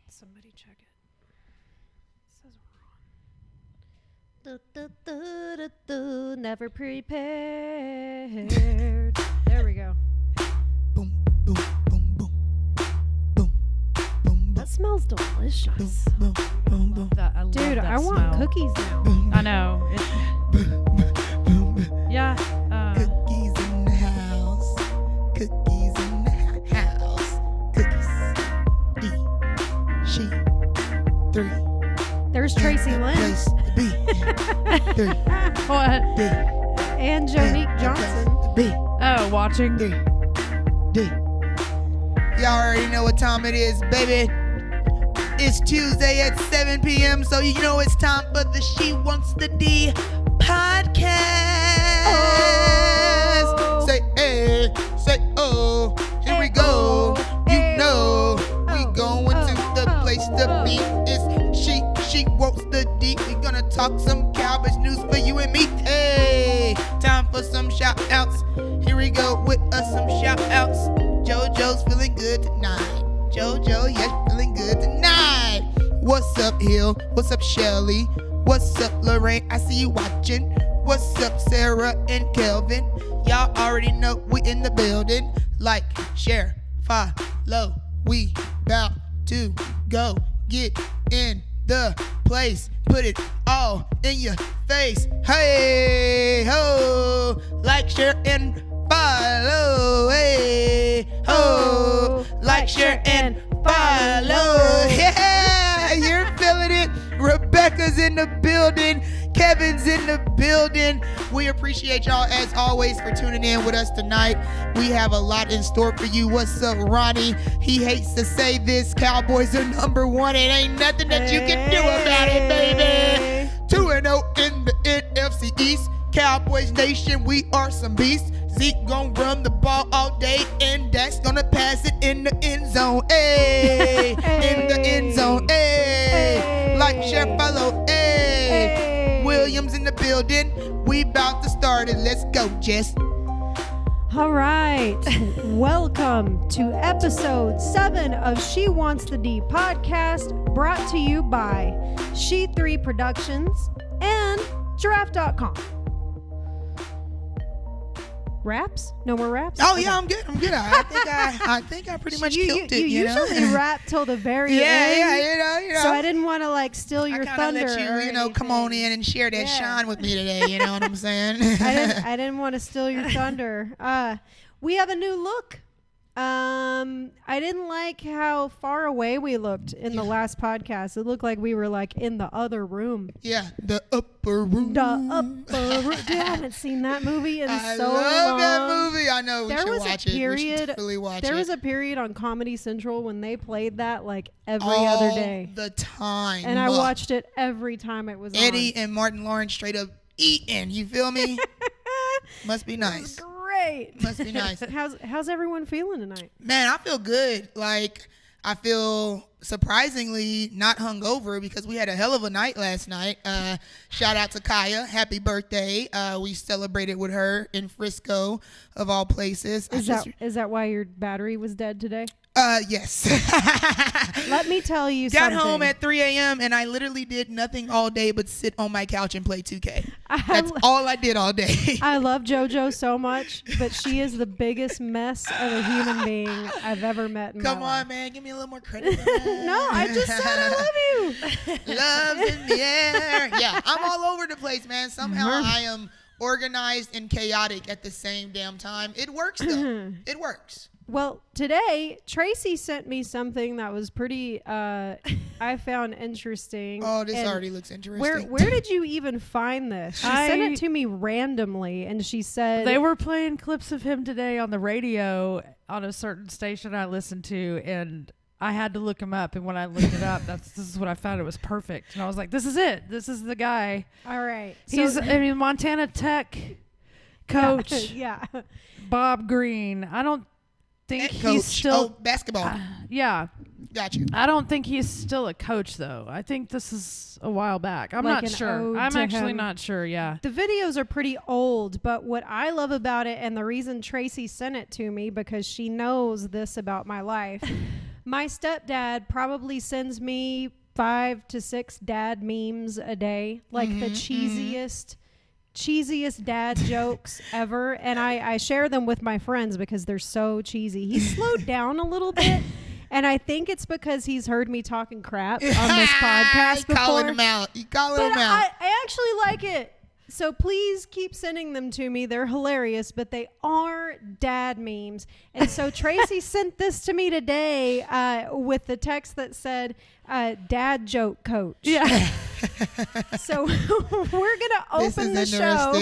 Somebody check it. It says we're on. Never prepared. There we go. Boom, boom, boom, boom. Boom, boom, That smells delicious. boom, boom, boom. I love Dude, that I want smell. cookies now. I know. Yeah. Cookies in the house. Cookies in the house. Cookies. D. She. 3. There's Tracy Lynn Place to be. 3. What? D. and Jonique Johnson. B. Oh, watching. D. D. Y'all already know what time it is, baby. It's Tuesday at 7 p.m. So you know it's time for the She Wants the D podcast. Oh. Say hey, say oh. Here we go. You know we going to the place to be. It's She Wants the D. We gonna talk some Cowboys news for you and me. Hey, time for some shout outs. Here we go with us some shout outs. JoJo's feeling good tonight. JoJo, yes, feeling good tonight. What's up, Hill? What's up, Shelly? What's up, Lorraine? I see you watching. What's up, Sarah and Kelvin? Y'all already know we in the building. Like, share, follow. We about to go get in the place. Put it all in your face. Hey, ho. Like, share, and follow. Hey, ho. Like, share, and follow. Yeah, you're feeling it. Rebecca's in the building. Kevin's in the building. We appreciate y'all as always for tuning in with us tonight. We have a lot in store for you. What's up, Ronnie? He hates to say this. Cowboys are number 1. It ain't nothing that you can do about it, baby. 2-0 in the NFC East. Cowboys Nation, we are some beasts. Zeke gon' run the ball all day, and Dak's gonna pass it in the end zone. Hey, in the end zone. Hey, like, share, follow. Hey, Williams in the building. We about to start it. Let's go, Jess. All right. Welcome to episode 7 of She Wants the D podcast, brought to you by She3 Productions and Giraffe.com. Raps? No more raps? Oh Okay. yeah, I'm good. I think I pretty much killed it. You know? usually rap till the very Yeah, end. you know. So I didn't want to like steal your I kinda thunder. let or you come on in and share that Yeah. shine with me today. You know what I'm saying? I didn't want to steal your thunder. We have a new look. I didn't like how far away we looked in the last podcast. It looked like we were like in the other room. Yeah, the upper room. The upper room. Dude, I haven't seen that movie in I so love long. that movie. I know. We There should was watch a it. We period. should totally watch There it. was a period on Comedy Central when they played that like every all other day, the time. and I watched it every time it was Eddie and Martin Lawrence straight up eating. You feel me? Must be on. nice. Great. Must be nice. How's everyone feeling tonight? Man, I feel good. Like, I feel surprisingly not hungover because we had a hell of a night last night. Shout out to Kaya. Happy birthday. We celebrated with her in Frisco, of all places. Is that why your battery was dead today? Yes. Let me tell you Got something. home at 3 a.m. and I literally did nothing all day but sit on my couch and play 2K. That's all I did all day. I love JoJo so much, but she is the biggest mess of a human being I've ever met in Come my on, life. man. Give me a little more credit for that. No, I just said I love you. Love's in the air. Yeah, I'm all over the place, man. Somehow I am organized and chaotic at the same damn time. It works, though. It works. Well, today, Tracy sent me something that was pretty, I found interesting. Oh, this And already looks interesting. Where did you even find this? She sent it to me randomly, and she said... They were playing clips of him today on the radio on a certain station I listened to, and I had to look him up. And when I looked it up, this is what I found. It was perfect. And I was like, this is it. This is the guy. All right. He's Montana Tech coach Yeah. Bob Green. I don't think Head coach. he's still basketball. yeah. Got you. I don't think he's still a coach though. I think this is a while back. I'm Like not an sure. ode I'm to actually him. not sure. Yeah. The videos are pretty old, but what I love about it, and the reason Tracy sent it to me, because she knows this about my life, my stepdad probably sends me 5 to 6 dad memes a day, like the cheesiest dad jokes ever, and I share them with my friends because they're so cheesy. He's slowed down a little bit. And I think it's because he's heard me talking crap on this podcast before. Calling him out. You calling But him out. I actually like it. So please keep sending them to me. They're hilarious, but they are dad memes. And so Tracy sent this to me today with the text that said, dad joke coach. Yeah. So we're going to open the show.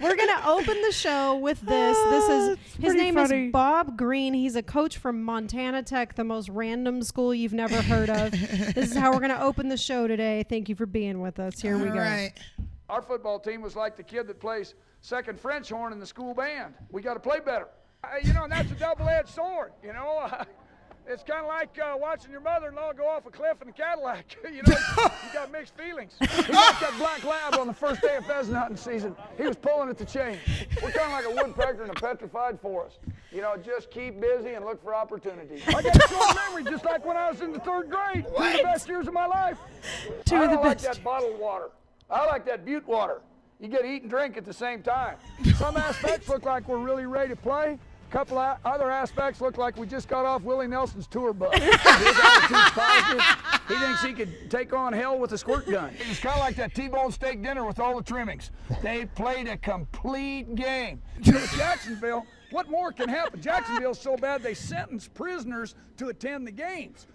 We're going to open the show with this. His name is Bob Green. He's a coach from Montana Tech, the most random school you've never heard of. This is how we're going to open the show today. Thank you for being with us. Here we go. Right. Our football team was like the kid that plays second French horn in the school band. We got to play better. And that's a double-edged sword, It's kind of like watching your mother-in-law go off a cliff in a Cadillac. You got mixed feelings. He got that black lab on the first day of pheasant hunting season. He was pulling at the chain. We're kind of like a woodpecker in a petrified forest. Just keep busy and look for opportunities. I got a short memory, just like when I was in the 3rd grade. Two of the best years of my life. I don't like that bottled water. I like that butte water. You get to eat and drink at the same time. Some aspects look like we're really ready to play. A couple of other aspects look like we just got off Willie Nelson's tour bus. His attitude's positive. He thinks he could take on hell with a squirt gun. It's kind of like that T-bone steak dinner with all the trimmings. They played a complete game. With Jacksonville, what more can happen? Jacksonville's so bad they sentence prisoners to attend the games.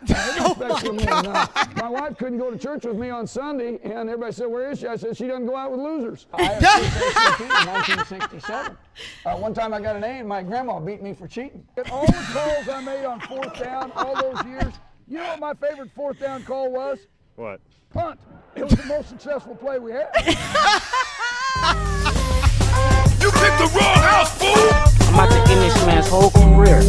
My wife couldn't go to church with me on Sunday, and everybody said, "Where is she?" I said, "She doesn't go out with losers." I had in 1967. One time I got an A, and my grandma beat me for cheating. And all the calls I made on 4th down all those years, you know what my favorite 4th down call was? What? Punt. It was the most successful play we had. You picked the wrong house, fool! I'm about to end this man's whole career.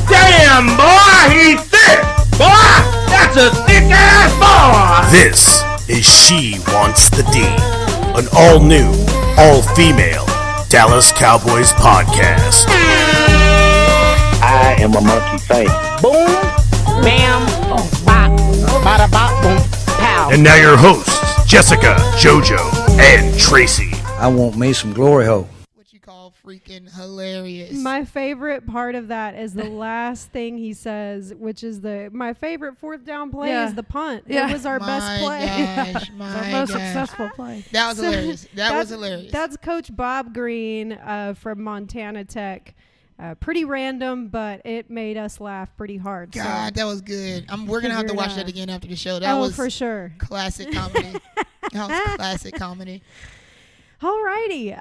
Damn, boy, he's thick! Boy, that's a thick-ass boy! This is She Wants the D, an all-new, all-female Dallas Cowboys podcast. I am a monkey face. Boom, bam, bop, bada bop, boom, pow. And now your hosts, Jessica, JoJo, and Tracy. I want me some glory hole. What you call freaking hilarious. My favorite part of that is the last thing he says, which is my favorite 4th down play is the punt. Yeah. It was our best play. Gosh, It's our most successful play. That was hilarious. That was hilarious. That's Coach Bob Green from Montana Tech. Pretty random, but it made us laugh pretty hard. God, that was good. We're going to have to watch that again after the show. That was for sure. Classic comedy. That was classic comedy. Alrighty.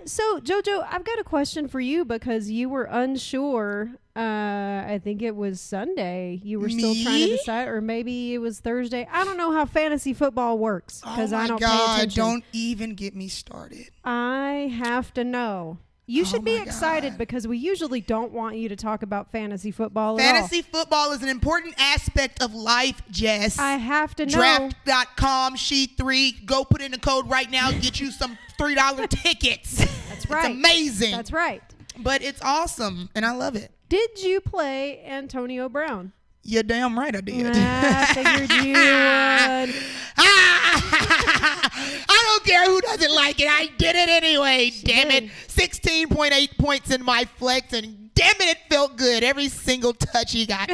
So JoJo, I've got a question for you because you were unsure. I think it was Sunday. You were still trying to decide, or maybe it was Thursday. I don't know how fantasy football works because I don't pay attention. Don't even get me started. I have to know. You should be excited because we usually don't want you to talk about fantasy football at all. Fantasy football is an important aspect of life, Jess. I have to know. Draft.com, She3. Go put in the code right now. Get you some $3 tickets. That's right. It's amazing. That's right. But it's awesome, and I love it. Did you play Antonio Brown? You're damn right I did. I figured you would. I don't care who doesn't like it. I did it anyway. Damn it. 16.8 points in my flex, and damn it felt good. Every single touch he got.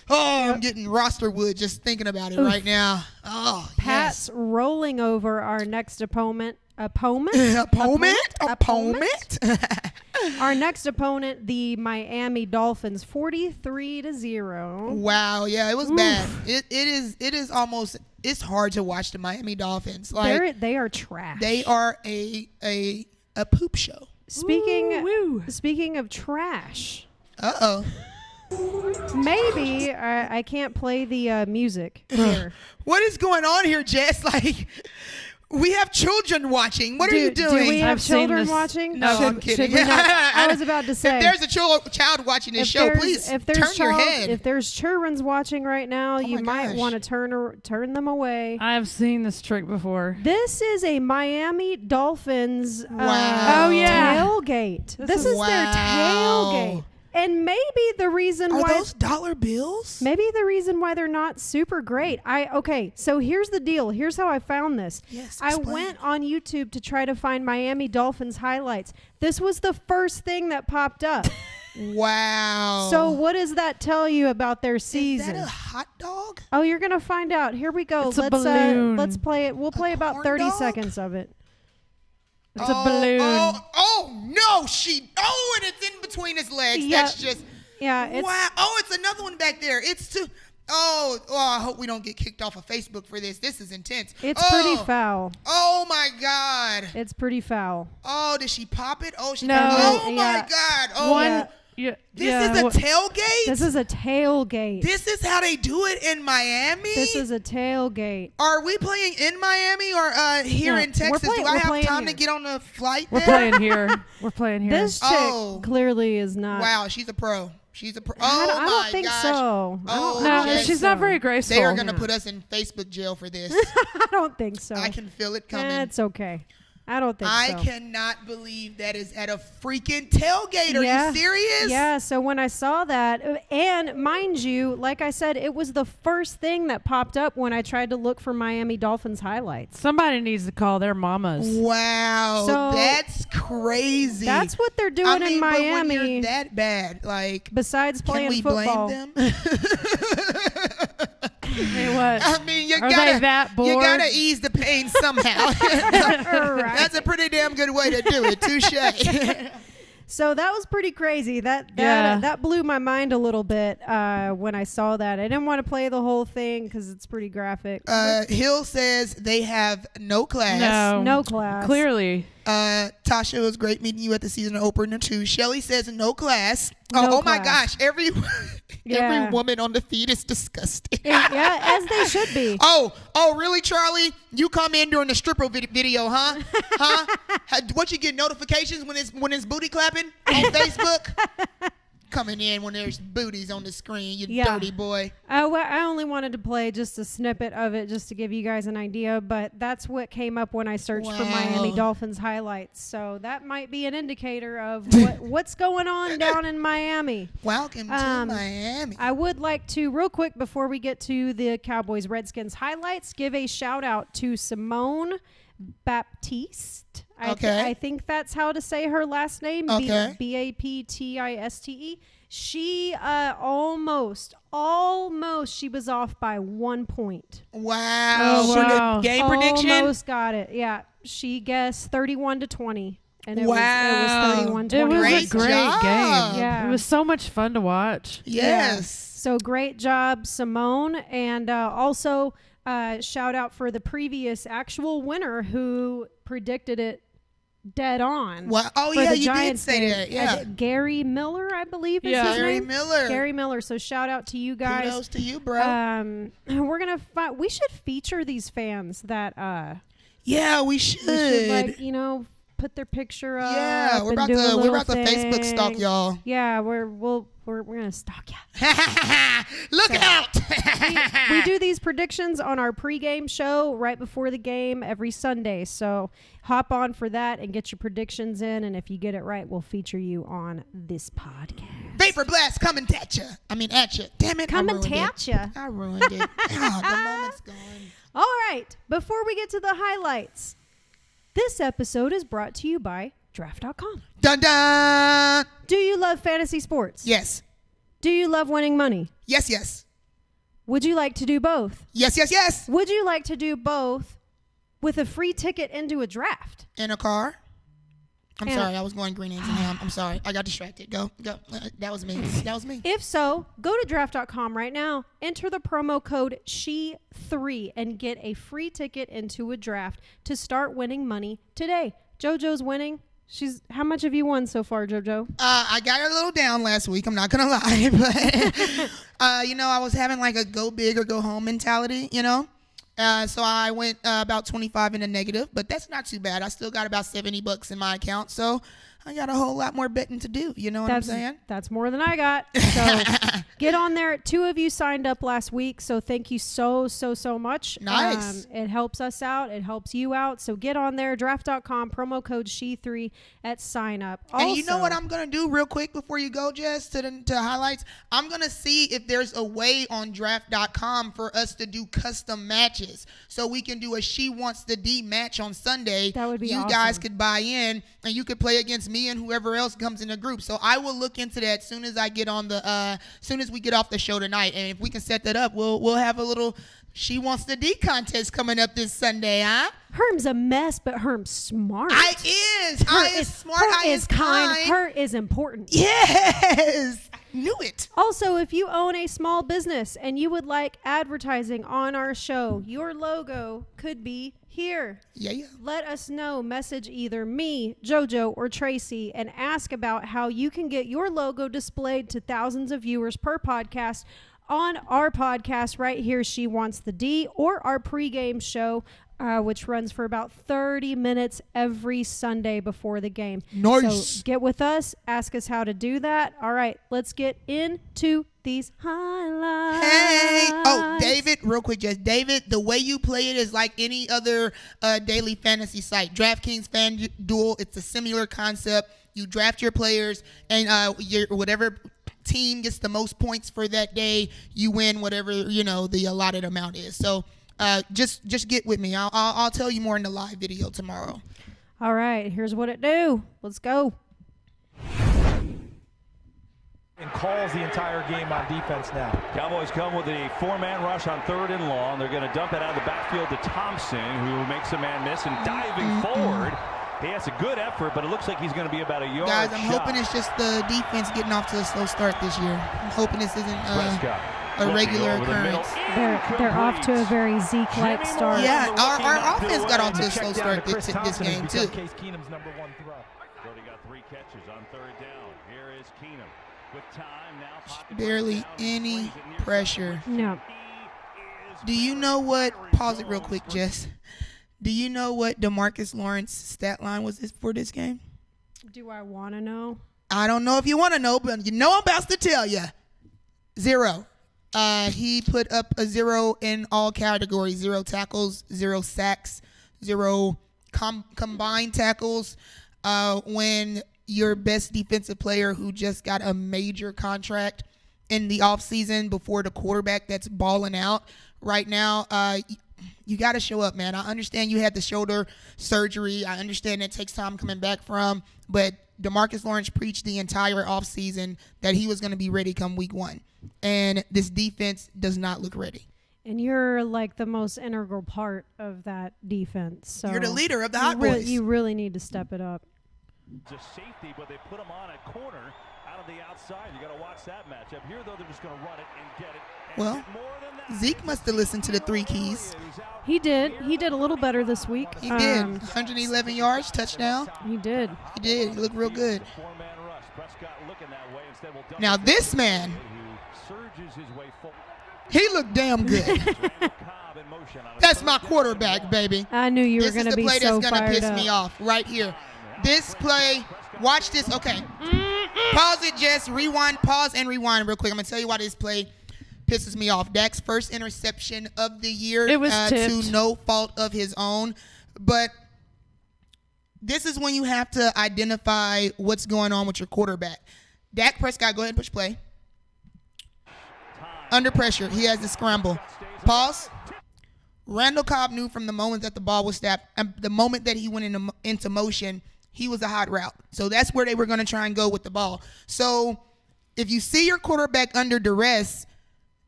I'm getting roster wood just thinking about it right now. Oh, Pat's rolling over our next opponent. Opponent? Our next opponent, the Miami Dolphins, 43-0. Wow, yeah, it was bad. It is almost. It's hard to watch the Miami Dolphins. Like they are trash. They are a poop show. Speaking of trash. Uh-oh. Maybe I can't play the music here. What is going on here, Jess? Like, We have children watching. What are you doing? Do we have I've seen children this. watching? No, I'm kidding. Should we not? I was about to say. If there's a child watching this show, please turn your head. If there's children's watching right now, you might gosh. want to turn them away. I have seen this trick before. This is a Miami Dolphins Wow. Oh, yeah. tailgate. This is their Wow. tailgate. And maybe the reason Are why those dollar bills? maybe the reason why they're not super great. Okay, so here's the deal. Here's how I found this. Yes, I explain. went on YouTube to try to find Miami Dolphins highlights. This was the first thing that popped up. Wow. So what does that tell you about their is season? that a hot dog? Oh, you're gonna find out. Here we go. It's a balloon. Let's play it. We'll play about corn 30 dog? seconds of it. It's a balloon. Oh, no, and it's in between his legs. Yeah. That's just, Yeah, it's wow. Oh, it's another one back there. It's too, I hope we don't get kicked off of Facebook for this. This is intense. it's pretty foul. Oh, my God. It's pretty foul. Oh, did she pop it? Oh, she No. Oh, Yeah. my God. Oh, One. Yeah. this yeah, is a what- tailgate? This is a tailgate. This is how they do it in Miami? This is a tailgate. Are we playing in Miami or here Yeah, in Texas? we're Do I have playing time here. to get on the flight We're there? playing here. We're playing here. This chick Oh. clearly is not. Wow, she's a pro. She's a pro. I Oh, don't, I don't my think gosh. so. I Oh, don't, no, I don't think she's so. not very graceful. They are going to put us in Facebook jail for this. I don't think so. I can feel it coming. It's okay. I don't think I so. cannot believe that is at a freaking tailgate. Are you serious? Yeah, so when I saw that, and mind you, like I said, it was the first thing that popped up when I tried to look for Miami Dolphins highlights. Somebody needs to call their mamas. Wow, So, that's crazy. That's what they're doing I mean, in but when Miami. you're that bad, like, Besides can playing we football. blame them? Hey, what? I mean, you Are they that bored? you gotta ease the pain somehow. Right. That's a pretty damn good way to do it. Touche. So that was pretty crazy. That blew my mind a little bit when I saw that. I didn't want to play the whole thing because it's pretty graphic. Hill says they have no class. No class. Clearly. Tasha, it was great meeting you at the season opener too. Shelly says no class. No Oh my class. gosh, every Yeah. woman on the feed is disgusting. Yeah, as they should be. Oh, really, Charlie? You come in during the stripper video, huh? What, you get notifications when it's booty clapping on Facebook? Coming in when there's booties on the screen, you dirty boy. I only wanted to play just a snippet of it just to give you guys an idea, but that's what came up when I searched for Miami Dolphins highlights. So that might be an indicator of what's going on down in Miami. Welcome to Miami. I would like to, real quick, before we get to the Cowboys Redskins highlights, give a shout out to Simone Baptiste. I think that's how to say her last name. Okay. Baptiste. She almost she was off by 1 point. Wow. Oh, For wow. the game prediction? Almost got it. Yeah. She guessed 31-20. And it was Wow. 31-20. It was Great a great job. game. Yeah. It was so much fun to watch. Yes. So great job, Simone. And also shout out for the previous actual winner who predicted it dead on. Well, oh, for yeah, the you Giants did say game. that. Yeah. Gary Miller, I believe is Yeah. his Gary name. Miller. Gary Miller. So shout out to you guys. Kudos to you, bro. We're going to we should feature these fans that Yeah, we we should. should, like, put their picture up. Yeah, we're and about do a to little Facebook stalk thing. y'all. Yeah, we're gonna stalk you. Look out! We do these predictions on our pregame show right before the game every Sunday. So hop on for that and get your predictions in. And if you get it right, we'll feature you on this podcast. Vapor blast coming at you. Damn it! Coming I ruined at it. ya. I ruined it. Oh, the moment's gone. All right, before we get to the highlights, this episode is brought to you by Draft.com. Dun dun. Do you love fantasy sports? Yes. Do you love winning money? Yes. Yes. Would you like to do both? Yes. Yes. Yes. Would you like to do both with a free ticket into a draft? In a car. I'm And- sorry. I was going green eggs and ham. I'm sorry. I got distracted. Go. That was me. If so, go to draft.com right now, enter the promo code SHE3 and get a free ticket into a draft to start winning money today. JoJo's winning. How much have you won so far, JoJo? I got a little down last week. I'm not gonna lie, but I was having like a go big or go home mentality, So I went about 25 in the negative, but that's not too bad. I still got about $70 in my account, so I got a whole lot more betting to do. You know what I'm saying? That's more than I got. So get on there. 2 of you signed up last week, so thank you so much. Nice. It helps us out. It helps you out. So get on there, draft.com, promo code SHE3 at sign up. And you know what I'm going to do real quick before you go, Jess, to highlights? I'm going to see if there's a way on draft.com for us to do custom matches. So we can do a She Wants the D match on Sunday. That would be awesome. You guys could buy in, and you could play against me and whoever else comes in the group. So I will look into that as soon as I get on the soon as we get off the show tonight. And if we can set that up, we'll have a little She Wants the D contest coming up this Sunday, huh? Herm's a mess, but Herm's smart. I is smart. Her I is kind. Her is important. Yes. Knew it. Also, if you own a small business and you would like advertising on our show, your logo could be here. Yeah. Let us know. Message either me, JoJo, or Tracy and ask about how you can get your logo displayed to thousands of viewers per podcast on our podcast right here, She Wants the D, or our pregame show, which runs for about 30 minutes every Sunday before the game. Nice. So get with us. Ask us how to do that. All right, let's get into these highlights. Hey. Oh, David, real quick, Jess. David, the way you play it is like any other daily fantasy site. DraftKings FanDuel, it's a similar concept. You draft your players, and whatever team gets the most points for that day, you win whatever, the allotted amount is. So just get with me. I'll tell you more in the live video tomorrow. All right, here's what it do. Let's go. And calls the entire game on defense now. Cowboys come with a 4-man rush on 3rd and long. They're going to dump it out of the backfield to Thompson, who makes a man miss and diving forward. He has a good effort, but it looks like he's going to be about a yard. Guys, I'm hoping it's just the defense getting off to a slow start this year. I'm hoping this isn't a regular occurrence. They're off to a very Zeke-like start. Yeah, our offense got off to a slow start this game, too. Case Keenum's number 1 throw. Brody got 3 catches on 3rd down. Here is Keenum with time now. Barely any pressure. No. Do you know what? Pause it real quick, Jess. Do you know what DeMarcus Lawrence's stat line was for this game? Do I want to know? I don't know if you want to know, but you know I'm about to tell you. 0. He put up a 0 in all categories. 0 tackles, 0 sacks, 0 combined tackles. When your best defensive player who just got a major contract in the offseason before the quarterback that's balling out right now, you got to show up, man. I understand you had the shoulder surgery. I understand it takes time coming back from, but DeMarcus Lawrence preached the entire offseason that he was going to be ready come week 1. And this defense does not look ready. And you're like the most integral part of that defense. So you're the leader of the Hot Boys. You really need to step it up. Just safety, but they put him on a corner out of the outside. You got to watch that matchup. Here, though, they're just going to run it and get it. Well, Zeke must have listened to the 3 keys. He did. He did a little better this week. He did. 111 yards, touchdown. He did. He looked real good. Now this man, he looked damn good. That's my quarterback, baby. I knew you were going to be so fired up. This is the play that's going to piss me off right here. This play, watch this. Okay. Pause it, Jess. Pause and rewind real quick. I'm going to tell you why this play pisses me off. Dak's first interception of the year. It was to no fault of his own. But this is when you have to identify what's going on with your quarterback. Dak Prescott, go ahead and push play. Under pressure. He has the scramble. Pause. Randall Cobb knew from the moment that the ball was snapped, and the moment that he went into motion, he was a hot route. So that's where they were going to try and go with the ball. So if you see your quarterback under duress,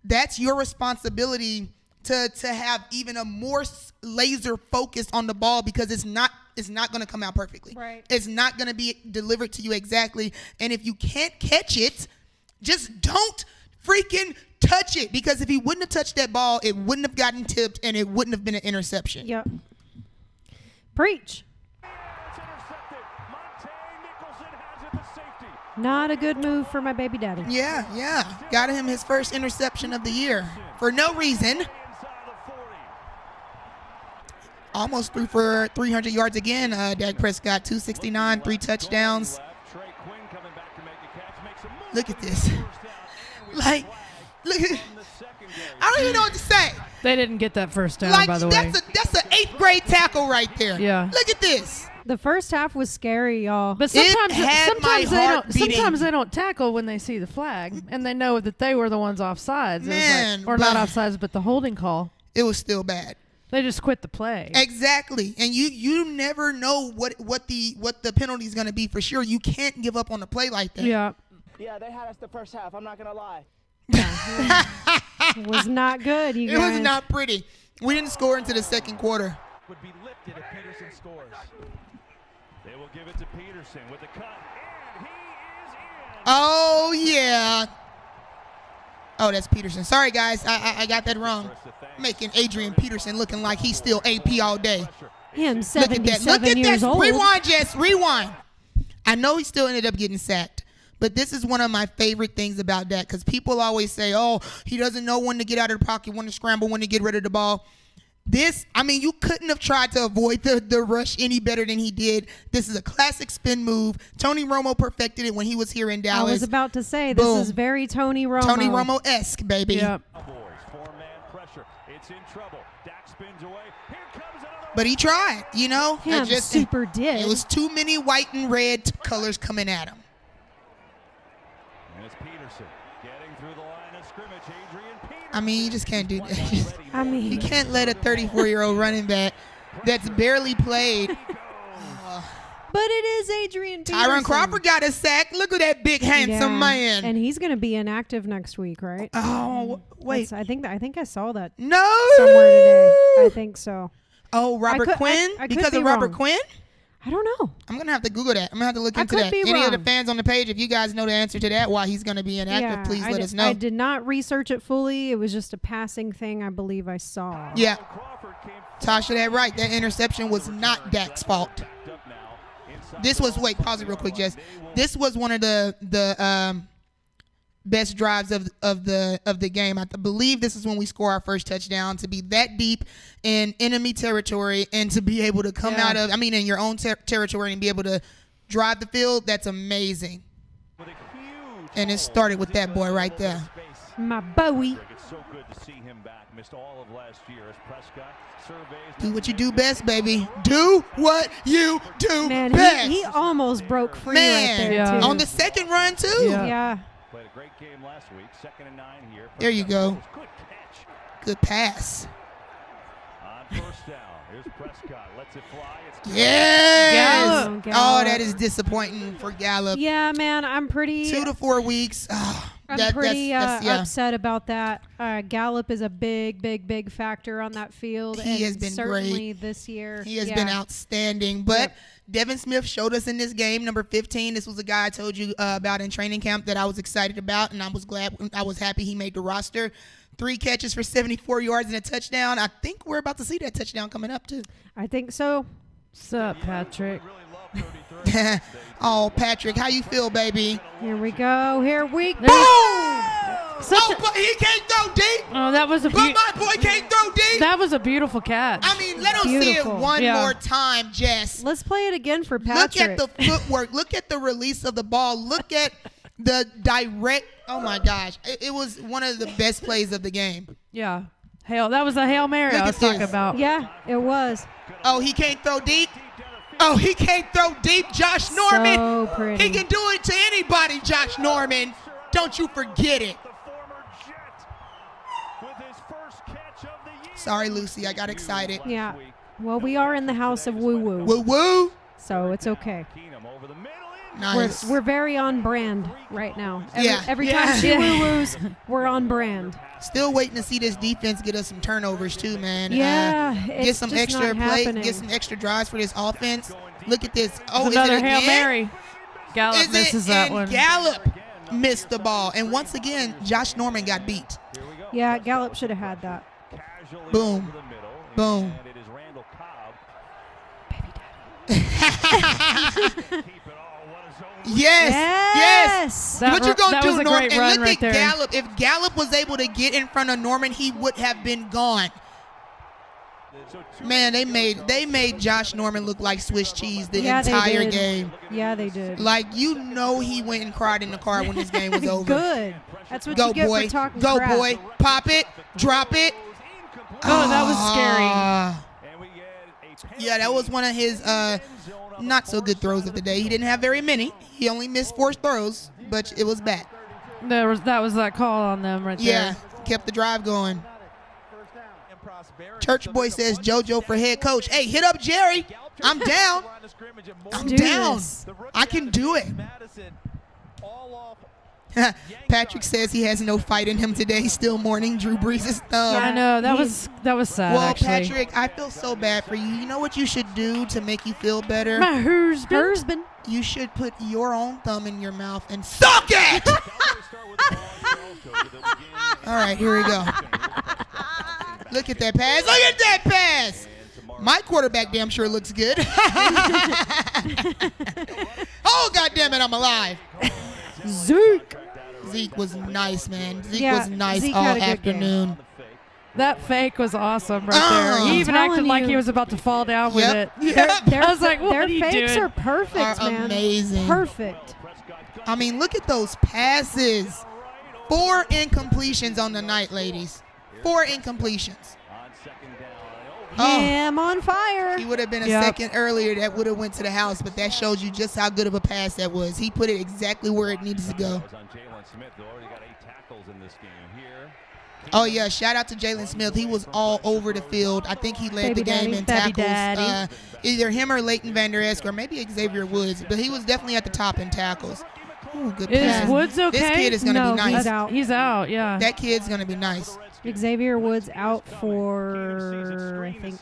that's your responsibility to have even a more laser focus on the ball, because it's not going to come out perfectly. Right. It's not going to be delivered to you exactly. And if you can't catch it, just don't freaking touch it, because if he wouldn't have touched that ball, it wouldn't have gotten tipped and it wouldn't have been an interception. Yep. Preach. Not a good move for my baby daddy. Yeah. Got him his first interception of the year for no reason. almost threw for 300 yards again. Dak Prescott, 269, 3 touchdowns. Look at this. Like, look at, I don't even know what to say. They didn't get that first down, Like, by the way. that's an 8th grade tackle right there. Yeah. Look at this. The first half was scary, y'all. But It had my heart beating. sometimes they don't tackle when they see the flag, and they know that they were the ones offsides. Man, or not offsides, but the holding call. It was still bad. They just quit the play. Exactly, and you never know what the penalty is going to be for sure. You can't give up on a play like that. Yeah. Yeah, they had us the first half. I'm not going to lie. It was not good, you guys. It was not pretty. We didn't score into the second quarter. Would be lifted if Peterson scores. They will give it to Peterson with the cut, and he is in. Oh, yeah. Oh, that's Peterson. Sorry, guys. I got that wrong. Making Adrian Peterson looking like he's still AP all day. Him, Look at that. 77 years old. Rewind, Jess. Rewind. I know he still ended up getting sacked. But this is one of my favorite things about that because people always say, oh, he doesn't know when to get out of the pocket, when to scramble, when to get rid of the ball. You couldn't have tried to avoid the rush any better than he did. This is a classic spin move. Tony Romo perfected it when he was here in Dallas. I was about to say, this is very Tony Romo. Tony Romo-esque, baby. Yep. Four-man pressure. It's in trouble. Dak spins away. Here comes another. But he tried, you know. Him super did. It was too many white and red colors coming at him. And it's Peterson getting through the line of scrimmage. Adrian Peterson. I mean, you just can't do that. I mean, You can't let a 34-year-old running back that's barely played. But it is Adrian Peterson. Tyron Crawford got a sack. Look at that big, handsome man. And he's going to be inactive next week, right? Oh, wait. I think I saw that No. somewhere today. I think so. Oh, Robert Quinn? I could Because be of Robert wrong. Quinn? I don't know. I'm going to have to Google that. I'm going to have to look I into could that. be Any of the wrong. fans on the page, if you guys know the answer to that, why he's going to be inactive, please let us know. I did not research it fully. It was just a passing thing I believe I saw. Yeah. Tasha, that right. That interception was not Dak's fault. This was, pause it real quick, Jess. This was one of the best drives of the game. I believe this is when we score our first touchdown. To be that deep in enemy territory and to be able to come out of, in your own territory and be able to drive the field, that's amazing. And it started with that boy right there. My Bowie. It's so good to see him back. Missed all of last year as Prescott surveys. Do what you do best, baby. Do what you do Man, best. he almost broke free Man, right there, too. on the second run, too. Yeah. Played a great game last week. 2nd and 9 here. There you go. Good catch. Good pass. On first down. Here's Prescott. Lets it fly. It's Yes. Gallup. Oh, that is disappointing for Gallup. Yeah, man, I'm pretty 2 to 4 weeks. Oh, I'm pretty upset about that. Gallup is a big factor on that field. He and has been certainly great. this year. He has been outstanding. But Devin Smith showed us in this game, number 15. This was a guy I told you about in training camp that I was excited about, and I was happy he made the roster. 3 catches for 74 yards and a touchdown. I think we're about to see that touchdown coming up, too. I think so. What's up, Patrick? Oh, Patrick, how you feel, baby? Here we go. Here we go. Oh, but he can't throw deep. Oh, that was a But my boy can't throw deep. That was a beautiful catch. I mean, let us see it Beautiful. one more time, Jess. Let's play it again for Patrick. Look at the footwork. Look at the release of the ball. Look at the direct. Oh, my gosh. It was one of the best plays of the game. Yeah. That was a Hail Mary Look I was at talking this. about. Yeah, it was. Oh, he can't throw deep. Oh, he can't throw deep. Josh Norman. So pretty. He can do it to anybody, Josh Norman. Don't you forget it. Sorry, Lucy. I got excited. Yeah. Well, we are in the house of woo-woo. Woo-woo. So it's okay. Nice. We're very on brand right now. Every Yeah. time she woo-woos, we're on brand. Still waiting to see this defense get us some turnovers too, man. Yeah, get it's some just extra not play, happening. get some extra drives for this offense. Look at this. Oh, It's is another it Hail again? Mary. Gallup misses that and one. Gallup missed the ball, and once again, Josh Norman got beat. Yeah, Gallup should have had that. Boom, boom. Yes. What you gonna that do, was a Norman? great And run look right at there. Gallup. If Gallup was able to get in front of Norman, he would have been gone. Man, they made Josh Norman look like Swiss cheese the Yeah, they entire did. game. Yeah, they did. Like, he went and cried in the car when this game was over. Good. That's what Go, you get boy. for talking Go, crap. boy. Pop it. Drop it. Oh, that was scary. Yeah, that was one of his not so good throws of the day. He didn't have very many. He only missed 4 throws, but it was bad. That was that call on them right Yeah, there. kept the drive going. Church Boy says JoJo for head coach. Hey, hit up Jerry. I'm down. I'm down. I can do it. Patrick says he has no fight in him today. He's still mourning Drew Brees' thumb. I know that was sad. Well, actually. Patrick, I feel so bad for you. You know what you should do to make you feel better? My husband. You should put your own thumb in your mouth and suck it. All right, here we go. Look at that pass. Look at that pass. My quarterback damn sure looks good. Oh, goddammit, I'm alive. Zeke was nice, man. Zeke was nice all afternoon. That fake was awesome right there. He even acted like he was about to fall down with it. I was like, what are you doing? Their fakes are perfect, man. Amazing. Perfect. I mean, look at those passes. 4 incompletions on the night, ladies. 4 incompletions. Him on fire. He would have been a second earlier that would have went to the house, but that shows you just how good of a pass that was. He put it exactly where it needed to go. Oh, yeah, shout out to Jalen Smith. He was all over the field. I think he led the game in tackles. Either him or Leighton Vander Esch or maybe Xavier Woods, but he was definitely at the top in tackles. Ooh, good pass. Is Woods okay? This kid is going to be nice. He's out. He's out, yeah. That kid's going to be nice. Xavier Woods out for, I think.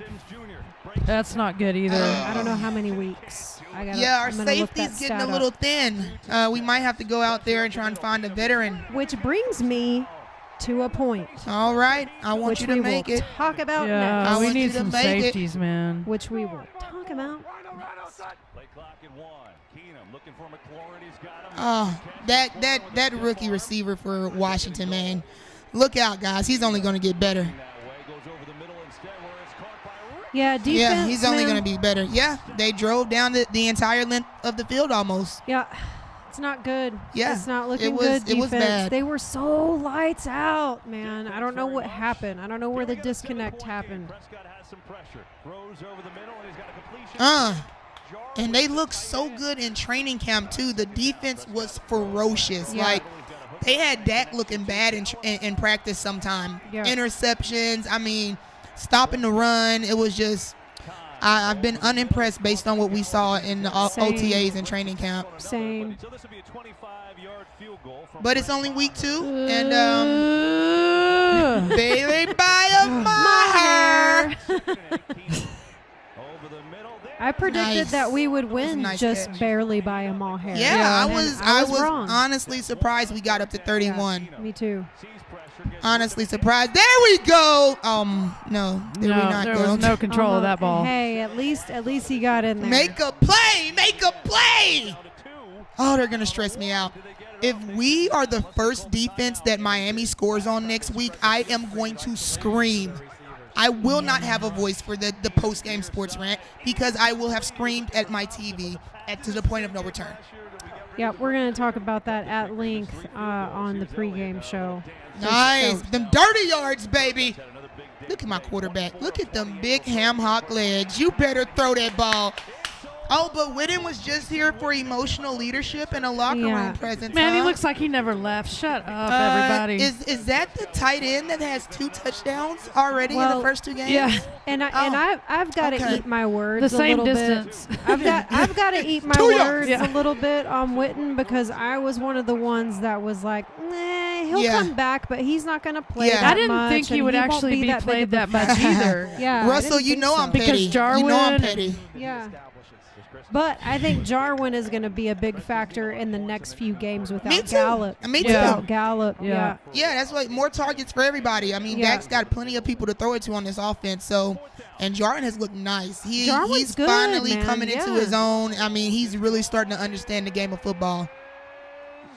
That's not good either. I don't know how many weeks. Our safety's getting a little thin. We might have to go out there and try and find a veteran. Which brings me to a point. All right. I want you to make it. Talk about next. We need some safeties, man. Which we will talk about. Oh, that rookie receiver for Washington, man. Look out, guys. He's only going to get better. Yeah, defense. Yeah, he's only going to be better. Yeah, they drove down the entire length of the field almost. Yeah, it's not good. Yeah, it's not looking good. Defense. It was bad. They were so lights out, man. I don't know what happened. I don't know where the disconnect happened. And they looked so good in training camp too. The defense was ferocious. Yeah. Like, they had Dak looking bad in practice sometime. Yeah. Interceptions. I mean, stopping the run. It was just, I've been unimpressed based on what we saw in the OTAs and training camp. Same. But it's only week 2, and Bailey by a mile. I predicted that we would win nice catch. Barely by a mile hair. Yeah, I was wrong. honestly surprised we got up to 31. Me too. Honestly surprised. There we go. No, there was no control of that ball. Hey, at least he got in there. Make a play. Make a play. Oh, they're going to stress me out. If we are the first defense that Miami scores on next week, I am going to scream. I will not have a voice for the post-game sports rant because I will have screamed at my TV to the point of no return. Yeah, we're going to talk about that at length on the pregame show. Nice. Them dirty yards, baby. Look at my quarterback. Look at them big ham hock legs. You better throw that ball. Oh, but Whitten was just here for emotional leadership and a locker room presence. Man, he looks like he never left. Shut up, everybody. Is that the tight end that has 2 touchdowns already in the first 2 games? Yeah. And I've got to eat my words the same a little distance. bit. I've got to eat my words a little bit on Whitten because I was one of the ones that was like, he'll come back, but he's not going to play that much. I didn't think he would actually be played that much either. Yeah, Russell, you know I'm petty. Because Jarwin, you know I'm petty. Yeah. But I think Jarwin is going to be a big factor in the next few games without Me too. Gallup. Me too. Without Gallup, yeah. Yeah, that's why more targets for everybody. I mean, Dak's got plenty of people to throw it to on this offense. So, and Jarwin has looked nice. He's good, finally man. coming into his own. I mean, he's really starting to understand the game of football.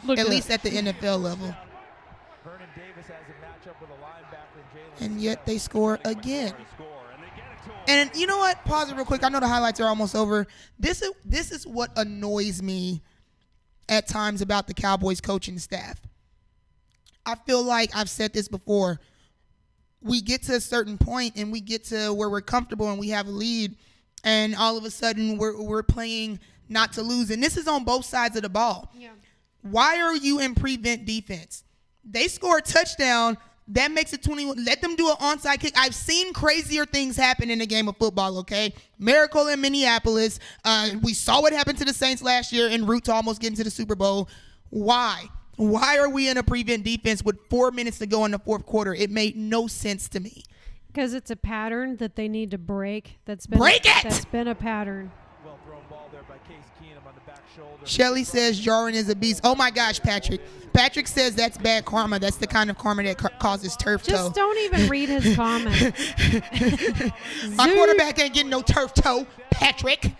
At least at the NFL level. And yet they score again. And you know what? Pause it real quick. I know the highlights are almost over. This is what annoys me at times about the Cowboys coaching staff. I feel like I've said this before. We get to a certain point and we get to where we're comfortable and we have a lead, and all of a sudden we're playing not to lose. And this is on both sides of the ball. Yeah. Why are you in prevent defense? They score a touchdown. That makes it 21. Let them do an onside kick. I've seen crazier things happen in a game of football, okay? Miracle in Minneapolis. We saw what happened to the Saints last year en route to almost getting to the Super Bowl. Why? Why are we in a prevent defense with 4 minutes to go in the fourth quarter? It made no sense to me. Because it's a pattern that they need to break. That's been a pattern. Well thrown ball there by Case Keenum on the back shoulder. Shelly says Jarwin is a beast. Oh, my gosh, Patrick. Patrick says that's bad karma. That's the kind of karma that causes turf toe. Just don't even read his comment. My quarterback ain't getting no turf toe, Patrick.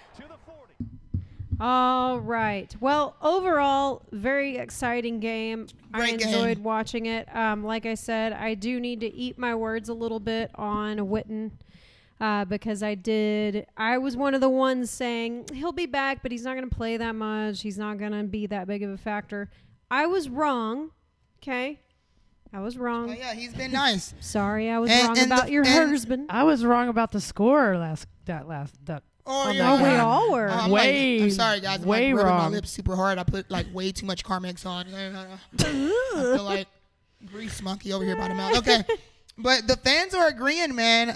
All right. Well, overall, very exciting game. Great I enjoyed watching it. Like I said, I do need to eat my words a little bit on Witten because I was one of the ones saying he'll be back, but he's not going to play that much. He's not going to be that big of a factor. I was wrong. Okay. I was wrong. Oh, yeah, he's been nice. Sorry, I was wrong about your husband. I was wrong about the score that. Oh, yeah. We all were. I'm sorry, guys. I'm way rubbing my wrong. lips super hard. I put way too much Carmex on. I feel like grease monkey over here by the mouth. Okay. But the fans are agreeing, man.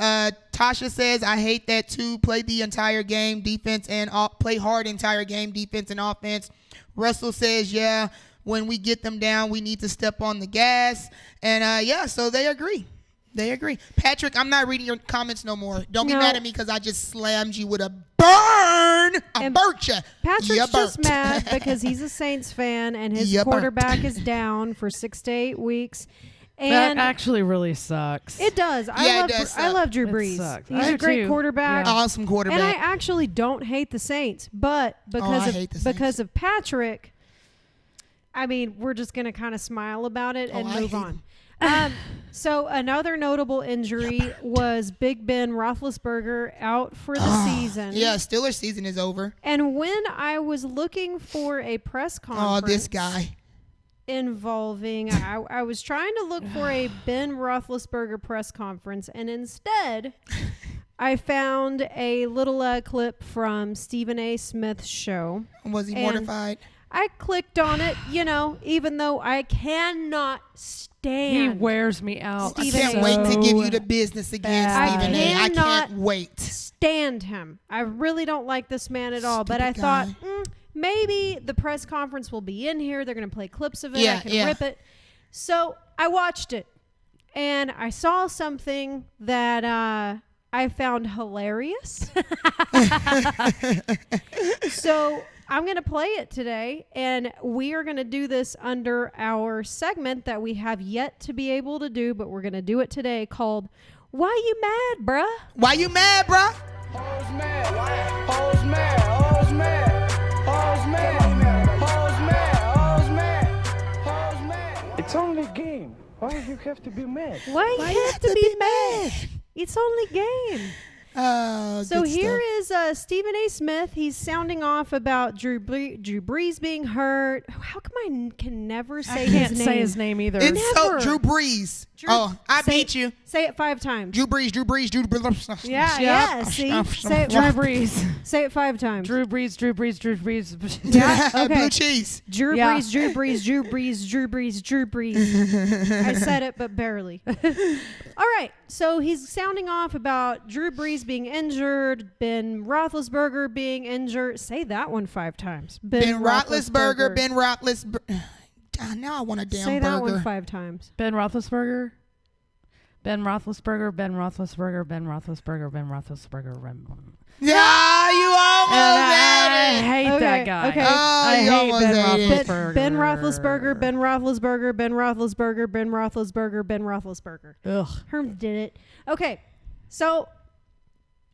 Tasha says, I hate that too. Play the entire game, defense, and play hard entire game, defense and offense. Russell says, yeah, when we get them down, we need to step on the gas. And, so they agree. They agree. Patrick, I'm not reading your comments no more. Don't be mad at me because I just slammed you with a burn. I burnt you. Patrick's just mad because he's a Saints fan and his quarterback is down for 6 to 8 weeks. And that actually really sucks. It does. I love Drew Brees. He's a great quarterback. Yeah. Awesome quarterback. And I actually don't hate the Saints, but because of Patrick, I mean, we're just going to kind of smile about it and move on. So another notable injury was Big Ben Roethlisberger out for the season. Yeah, Steelers season is over. And when I was looking for a press conference, this guy involving, I was trying to look for a Ben Roethlisberger press conference, and instead, I found a little clip from Stephen A. Smith's show. Was he mortified? I clicked on it, even though I cannot stand. He wears me out. I can't wait to give you the business again, Stephen A. I can't wait. Stand him. I really don't like this man at all. But I thought maybe the press conference will be in here. They're going to play clips of it. I can rip it. So I watched it, and I saw something that I found hilarious. So I'm going to play it today, and we are going to do this under our segment that we have yet to be able to do, but we're going to do it today, called Why You Mad, Bruh? Why you mad, bruh? Hoes mad. Hoes mad. Hoes mad. Hoes mad. Hoes mad. Hoes mad. It's only a game. Why do you have to be mad? Why you have to be mad? It's only game. So here is Stephen A. Smith. He's sounding off about Drew Brees being hurt. How come I can never say his name? I can't say his name either. It's Drew Brees. I beat you. Say it 5 times. Drew Brees. Yeah. See? Say it. Drew Brees. Say it 5 times. Drew Brees. Yeah. Okay. Blue cheese. Drew Brees. I said it, but barely. All right. So he's sounding off about Drew Brees being injured, Ben Roethlisberger being injured. Say that one 5 times. Ben Roethlisberger. Now I want a damn burger. Say that one 5 times. Ben Roethlisberger. Yeah, you almost had it. I hate that guy. Okay. I hate Ben Roethlisberger. Ben Roethlisberger. Ugh. Herm did it. Okay. So,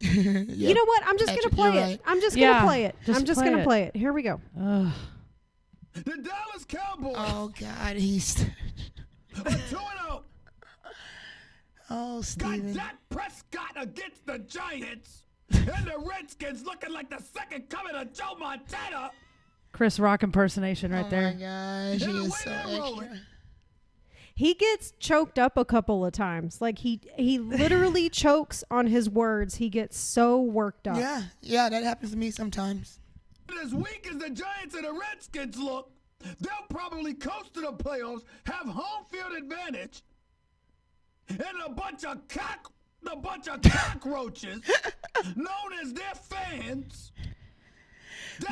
you know what? I'm just going to play it. I'm just going to play it. I'm just going to play it. Here we go. The Dallas Cowboys. Oh, God. He's... 2-0. Oh, Got Steven. Dak Prescott against the Giants, and the Redskins looking like the second coming of Joe Montana. Chris Rock impersonation right there. Oh, my gosh. He is so extra. He gets choked up a couple of times. Like, he literally chokes on his words. He gets so worked up. Yeah, that happens to me sometimes. As weak as the Giants and the Redskins look, they'll probably coast to the playoffs, have home field advantage, and a bunch of cockroaches known as their fans.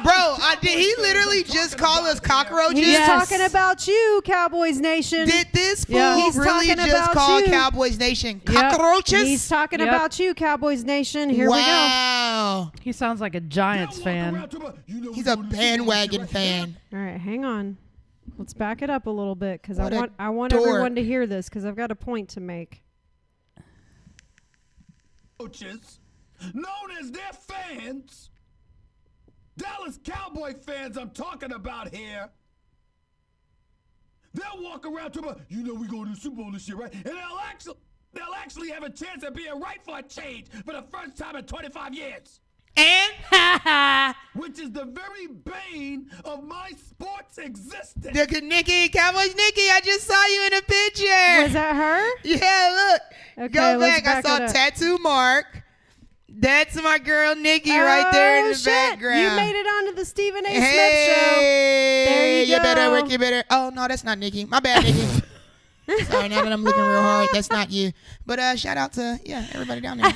Bro, did he literally just call us cockroaches? He's talking about you, Cowboys Nation. Did this fool He's really talking just about call you. Cowboys Nation cockroaches? He's talking about you, Cowboys Nation. Here we go. Wow. He sounds like a Giants fan. He's a bandwagon fan. All right, hang on. Let's back it up a little bit because What I a want dork. everyone to hear this because I've got a point to make. Coaches, known as their fans. Dallas Cowboy fans I'm talking about here. They'll walk around to we going to the Super Bowl this year, right? And they'll actually have a chance at being right for a change for the first time in 25 years. And which is the very bane of my sports existence. Look at Nikki, Cowboys Nikki. I just saw you in a picture. Was that her? Yeah, look. Okay, Go let's back. I saw it up. Tattoo Mark. That's my girl Nikki right there in the background. You made it onto the Stephen A. Hey, Smith show. There you go. better, Rick. You better. Oh no, that's not Nikki. My bad, Nikki. Sorry, now that I'm looking real hard, that's not you. But shout out to everybody down there.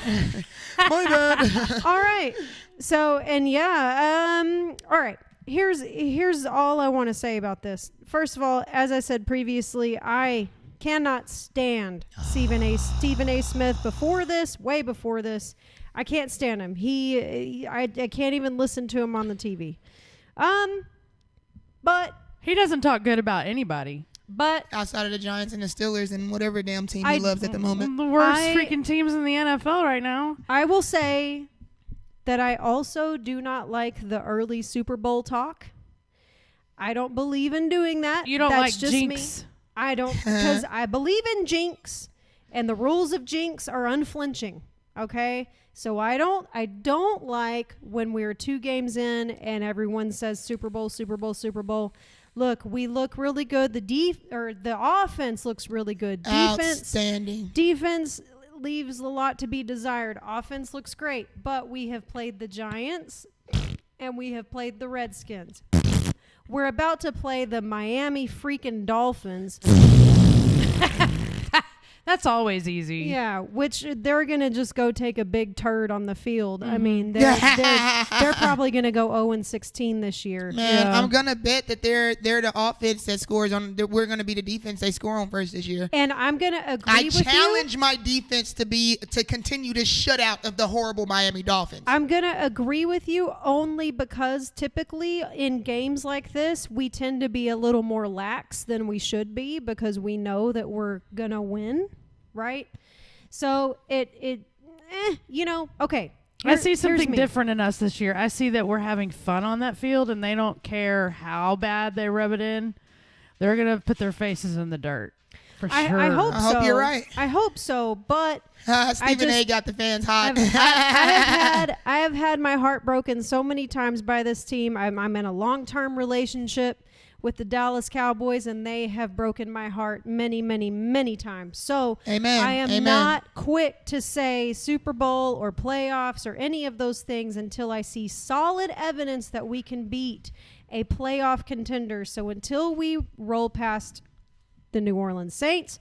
My bad. All right. So all right. Here's all I want to say about this. First of all, as I said previously, I cannot stand Stephen A. Smith way before this. I can't stand him. I can't even listen to him on the TV. But he doesn't talk good about anybody. But outside of the Giants and the Steelers and whatever damn team he loves at the moment. The worst freaking teams in the NFL right now. I will say that I also do not like the early Super Bowl talk. I don't believe in doing that. You don't That's like just jinx? Me. I don't, because I believe in jinx, and the rules of jinx are unflinching. Okay, so I don't like when we're 2 games in and everyone says Super Bowl, Super Bowl, Super Bowl. Look, we look really good. The offense looks really good. Outstanding. Defense leaves a lot to be desired. Offense looks great, but we have played the Giants and we have played the Redskins. We're about to play the Miami freaking Dolphins. That's always easy. Yeah, which they're going to just go take a big turd on the field. I mean, they're probably going to go 0-16 this year. Man, I'm going to bet that they're the offense that scores on. We're going to be the defense they score on first this year. And I'm going to agree with you. I challenge my defense to continue to shut out of the horrible Miami Dolphins. I'm going to agree with you only because typically in games like this, we tend to be a little more lax than we should be because we know that we're going to win. Right? So okay. I see something different in us this year. I see that we're having fun on that field and they don't care how bad they rub it in. They're going to put their faces in the dirt. For sure. I hope so. I hope you're right. I hope so, but Stephen A. got the fans hot. I have had my heart broken so many times by this team. I'm in a long-term relationship with the Dallas Cowboys, and they have broken my heart many, many, many times. So Amen. I am Amen. not quick to say Super Bowl or playoffs or any of those things until I see solid evidence that we can beat a playoff contender. So until we roll past the New Orleans Saints,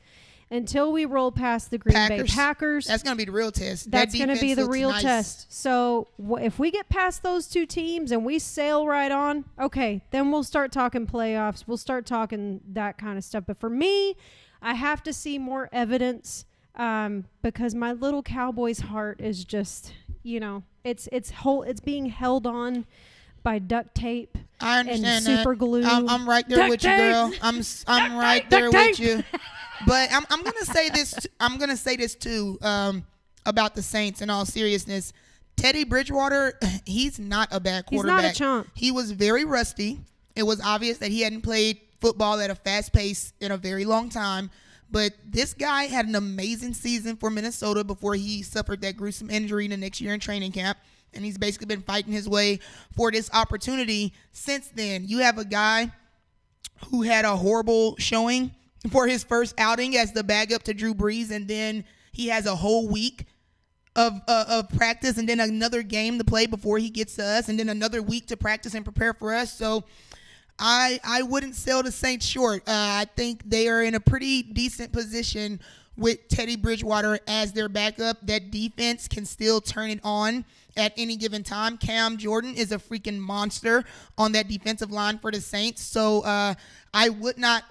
until we roll past the Green Bay Packers. That's going to be the real test. That's going to be the real test. So if we get past those 2 teams and we sail right on, okay, then we'll start talking playoffs. We'll start talking that kind of stuff. But for me, I have to see more evidence because my little Cowboys heart is just, it's being held on by duct tape. I understand and that. super glue. I'm right there with you, girl. I'm right there with you. But I'm gonna say this. I'm gonna say this too about the Saints. In all seriousness, Teddy Bridgewater, he's not a bad quarterback. He's not a chump. He was very rusty. It was obvious that he hadn't played football at a fast pace in a very long time. But this guy had an amazing season for Minnesota before he suffered that gruesome injury the next year in training camp. And he's basically been fighting his way for this opportunity since then. You have a guy who had a horrible showing for his first outing as the backup to Drew Brees, and then he has a whole week of practice and then another game to play before he gets to us, and then another week to practice and prepare for us. So I wouldn't sell the Saints short. I think they are in a pretty decent position with Teddy Bridgewater as their backup. That defense can still turn it on at any given time. Cam Jordan is a freaking monster on that defensive line for the Saints. So I would not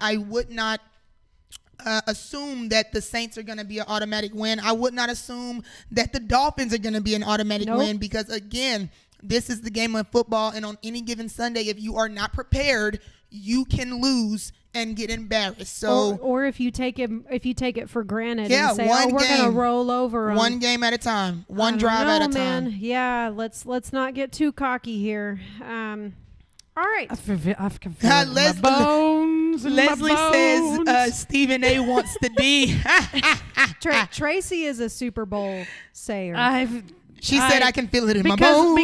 assume that the Saints are going to be an automatic win. I would not assume that the Dolphins are going to be an automatic win because, again, this is the game of football, and on any given Sunday, if you are not prepared, you can lose and get embarrassed. So, or if you take it for granted and say, we're going to roll over them. One game at a time, one drive at a time. Man. Yeah, let's not get too cocky here. All right. I've confused my bones. Leslie says Stephen A wants the D. Tracy is a Super Bowl sayer. She said I can feel it in my bones.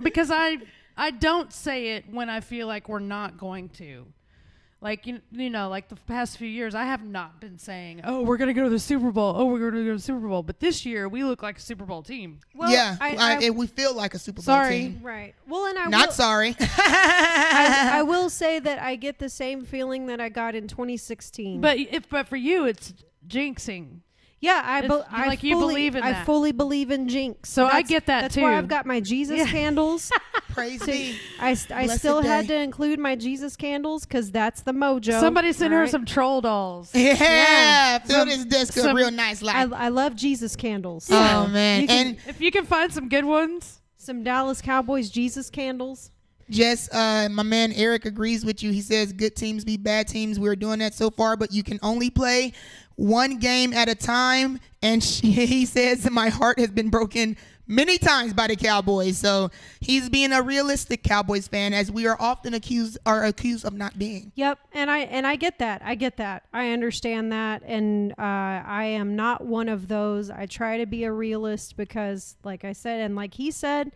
Because I don't say it when I feel like we're not going to. Like, you know, like the past few years, I have not been saying, oh, we're going to go to the Super Bowl. Oh, we're going to go to the Super Bowl. But this year, we look like a Super Bowl team. Well, yeah, we feel like a Super Bowl team. Right. Well, and sorry. I will say that I get the same feeling that I got in 2016. But for you, it's jinxing. Yeah, I you believe in that. I fully believe in jinx. So I get that that's too. That's why I've got my Jesus candles. Praise be. I still had to include my Jesus candles because that's the mojo. Somebody sent her some troll dolls. Yeah. Fill this desk up real nice. I love Jesus candles. Oh, man. And if you can find some good ones. Some Dallas Cowboys Jesus candles. Jess, my man Eric agrees with you. He says good teams beat bad teams. We're doing that so far, but you can only play one game at a time. And he says my heart has been broken many times by the Cowboys. So he's being a realistic Cowboys fan, as we are often accused of not being. Yep, and I get that. I understand that, and I am not one of those. I try to be a realist because, like I said, and like he said,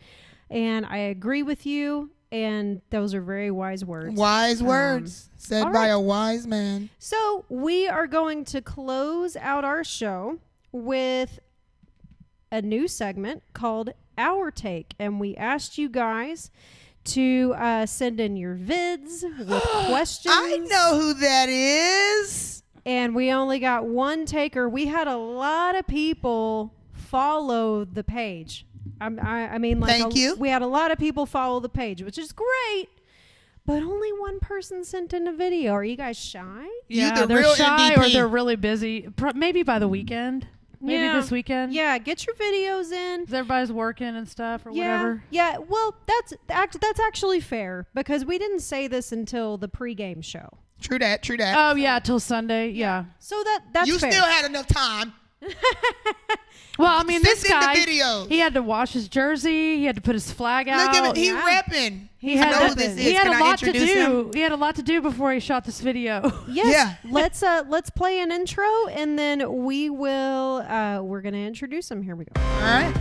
and I agree with you. And those are very wise words. Wise words said by a wise man. So we are going to close out our show with a new segment called Our Take. And we asked you guys to send in your vids with questions. I know who that is. And we only got one taker. We had a lot of people follow the page. I mean, like, thank you. We had a lot of people follow the page, which is great, but only one person sent in a video. Are you guys shy? Yeah, they're shy MVP. Or they're really busy. Maybe by the weekend. Maybe this weekend. Yeah, get your videos in. Everybody's working and stuff or whatever. Yeah, well, that's actually fair because we didn't say this until the pregame show. True that. Oh, yeah, till Sunday. Yeah. So that's you fair. Still had enough time. Well, I mean, this guy, he had to wash his jersey. He had to put his flag out. Look at him. He repping. He had a lot to do. He had a lot to do before he shot this video. Yes. Yeah. Let's play an intro, and then we will. We're gonna introduce him. Here we go. All right.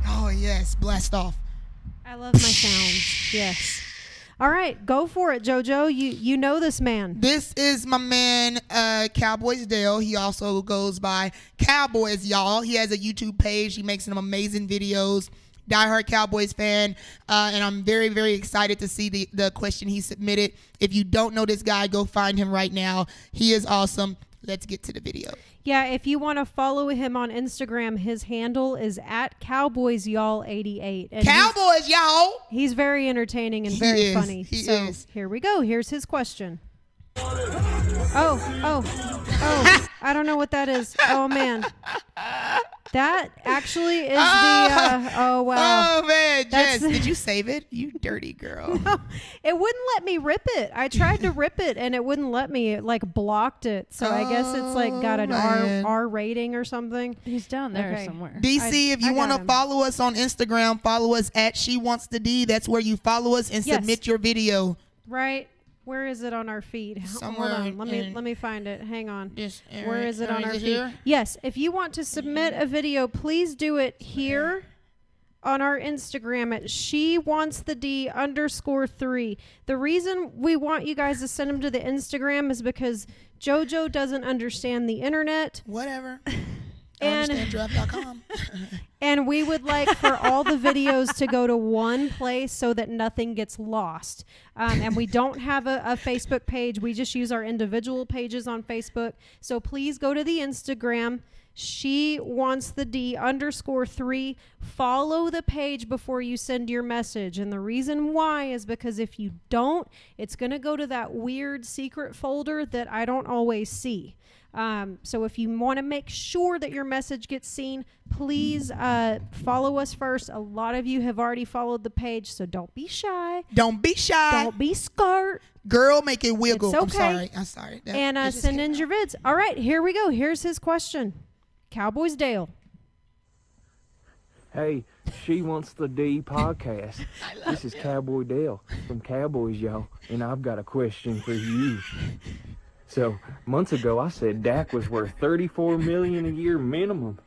Oh yes, blast off. I love my sounds. Yes. All right, go for it, JoJo. You know this man. This is my man, Cowboys Dale. He also goes by Cowboys Y'all. He has a YouTube page. He makes some amazing videos. Diehard Cowboys fan, and I'm very, very excited to see the question he submitted. If you don't know this guy, go find him right now. He is awesome. Let's get to the video. Yeah, if you want to follow him on Instagram, his handle is @CowboysYall88. And Cowboys Y'all. He's very entertaining and very funny. He is. Here we go. Here's his question. Oh! I don't know what that is. Oh man. That actually is oh wow. Oh man, That's- Jess, did you save it? You dirty girl. No, it wouldn't let me rip it. I tried to rip it and it wouldn't let me. It like blocked it. So I guess it's like got an man. R rating or something. He's down there Okay. somewhere. DC, if you I want to got him. follow us on Instagram, follow us at She Wants the D. That's where you follow us and Yes. submit your video. Right? Where is it on our feed? Somewhere Hold on. in- Let me find it. Hang on. This Where area. is it Oh, on is our it feed? here? Yes. If you want to submit a video, please do it here on our Instagram at SheWantsTheD_3. The reason we want you guys to send them to the Instagram is because JoJo doesn't understand the internet. Whatever. And UnderstandDraft.com. and we would like for all the videos to go to one place so that nothing gets lost. And we don't have a Facebook page. We just use our individual pages on Facebook. So please go to the Instagram. SheWantsTheD_3. Follow the page before you send your message. And the reason why is because if you don't, it's going to go to that weird secret folder that I don't always see. So if you want to make sure that your message gets seen, please follow us first. A lot of you have already followed the page, so don't be shy. Don't be shy. Don't be scared. Girl, make it wiggle. It's okay. I'm sorry. That- And it just send came in your vids. All right, here we go. Here's his question. Cowboys Dale. Hey, She Wants the D podcast. This is Cowboy Dale from Cowboys, y'all, and I've got a question for you. So, months ago, I said Dak was worth $34 million a year minimum.